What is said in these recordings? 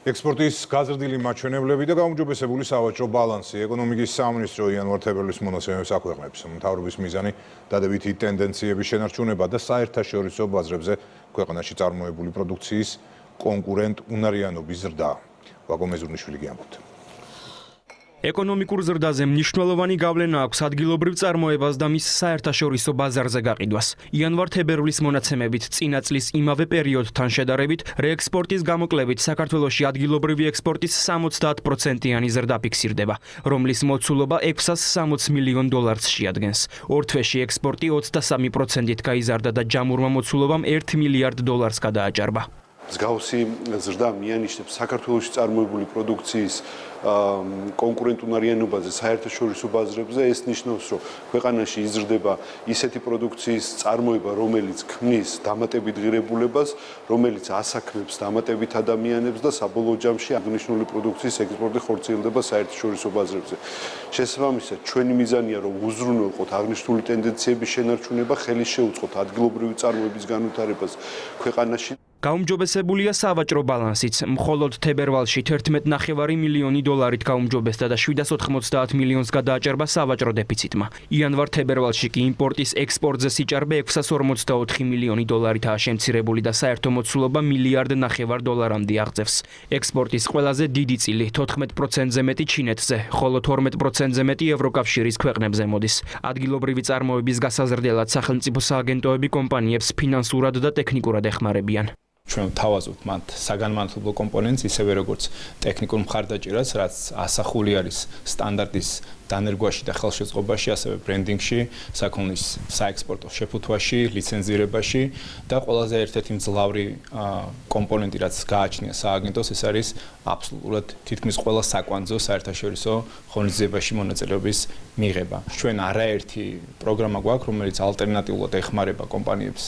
ექსპორტის გაზრდილი მაჩვენებლები და გაუმჯობესებული სავაჭრო ბალანსი. ეკონომიკის სამინისტრო იანვარ-თებერვლის მონაცემებს აქვეყნებს. მთავრობის მიზანი დადებითი ტენდენციების შენარჩუნება და საერთაშორისო ბაზრებზე ქვეყანაში წარმოებული პროდუქციის კონკურენტუნარიანობის ზრდა. ვაგო მეზურნიშვილი გიამბობთ. ეკონომიკურ ზრდაზე მნიშვნელოვანი გავლენა აქვს ადგილობრივ წარმოებას და მის საერთაშორისო ბაზარზე გაყიდვას. იანვარ-თებერვლის მონაცემებით წინა წლის იმავე პერიოდთან შედარებით რეექსპორტის გამოკლებით საქართველოში ადგილობრივი ექსპორტის 70%-იანი ზრდა ფიქსირდება, რომლის მოცულობა 660 მილიონ დოლარს შეადგენს. ორ თვეში ექსპორტი 23%-ით გაიზარდა და ჯამურმა მოცულობამ 1 მილიარდ დოლარს გადააჭარბა. მსგავსი ზრდა მიანიშნებს საქართველოში წარმოებული პროდუქციის კონკურენტუნარიანობაზე საერთაშორისო ბაზრებზე. ეს ნიშნავს, რომ ქვეყანაში იზრდება ისეთი პროდუქციის წარმოება, რომელიც ქმნის დამატებით ღირებულებას, რომელიც ასაქმებს დამატებით ადამიანებს და საბოლოო ჯამში აღნიშნული პროდუქციის ექსპორტი ხორციელდება საერთაშორისო ბაზრებზე. შესაბამისად, ჩვენი მიზანია, რომ უზრუნველყოთ აღნიშნული ტენდენციების შენარჩუნება, ხელი შეუწყოთ ადგილობრივი წარმოების განვითარებას ქვეყანაში. გაუმჯობესებულია სავაჭრო ბალანსიც. მხოლოდ თებერვალში 11,5 მილიონი დოლარით გაუმჯობესდა და 790 მილიონს გადააჭარბა სავაჭრო დეფიციტმა. იანვარ-თებერვალში კი იმპორტის ექსპორტზე სიჭარბე 644 მილიონი დოლარითაა შემცირებული და საერთო მოცულობა 1,5 მილიარდ დოლარამდე აღწევს. ექსპორტის ყველაზე დიდი წილი 14%-ზე მეტი ჩინეთზე, ხოლო 12%-ზე მეტი ევროკავშირის ქვეყნებზე მოდის. ადგილობრივი წარმოების გასაზრდელად სახელმწიფო სააგენტოები კომპანიებს ფინანსურად და ტექნიკურად ეხმარებიან. ჩვენ თავაზობთ მათ საგანმანათლებლო კომპონენტს, ისევე როგორც ტექნიკურ მხარდაჭერას, რაც ასახული არის სტანდარტის დანერგვაში და ხელშეწყობაში, ასევე ბრენდინგში, საქონლის საექსპორტო შეფუთვაში, ლიცენზირებაში და ყველაზე ერთ-ერთი მძლავრი კომპონენტი, რაც გააჩნია სააგენტოს, ეს არის აბსოლუტურად თითქმის ყველა საკვანძო საერთაშორისო ღონისძიებაში მონაწილეობის მიღება. ჩვენ არაერთი პროგრამა გვაქვს, რომელიც ალტერნატიულად ეხმარება კომპანიებს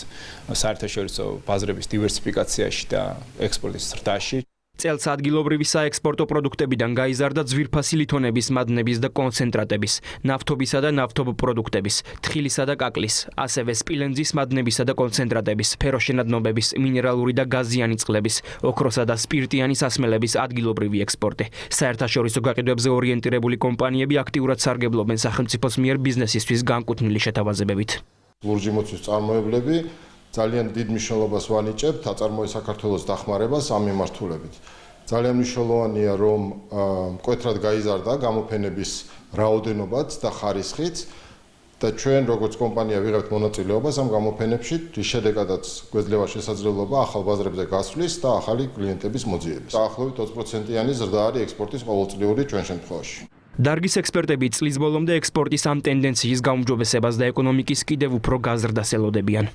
საერთაშორისო ბაზრების დივერსიფიკაციაში და ექსპორტის ზრდაში. წელს ადგილობრივი საექსპორტო პროდუქტებიდან გაიზარდა ძვირფასი ლითონების, მადნების და კონცენტრატების, ნავთობისა და ნავთობპროდუქტების, თხილისა და კაკლის, ასევე სპილენძის მადნებისა და კონცენტრატების, ფეროშენადნობების, მინერალური და გაზიანი წყლების, ოქროსა და სპირტიანი სასმელების ადგილობრივი ექსპორტი. საერთაშორისო გაყიდვებზე ორიენტირებული კომპანიები აქტიურად სარგებლობენ სახელმწიფოს მიერ ბიზნესისთვის განკუთვნილი შეთავაზებებით. ლურჯი მოცვის წარმოებლები ძალიან დიდ მნიშვნელობას ვანიჭებთ აწარმოების საქართველოს დახმარებას ამ მიმართულებით. ძალიან მნიშვნელოვანია, რომ მკვეთრად გაიზარდა გამოფენების რაოდენობაც და ხარისხიც და ჩვენ როგორც კომპანია ვიღებთ მონაწილეობას ამ გამოფენებში, რის შედეგადაც გვეძლევა შესაძლებლობა ახალ ბაზრებზე გასვლის და ახალი კლიენტების მოძიების. დაახლოებით 20%-იანი ზრდა არის ექსპორტის ყოველწლიური ჩვენ შემთხვევაში. დარგის ექსპერტები წლის ბოლომდე ექსპორტის ამ ტენდენციის გაუმჯობესებას და ეკონომიკის კიდევ უფრო გაზრდას ელოდებიან.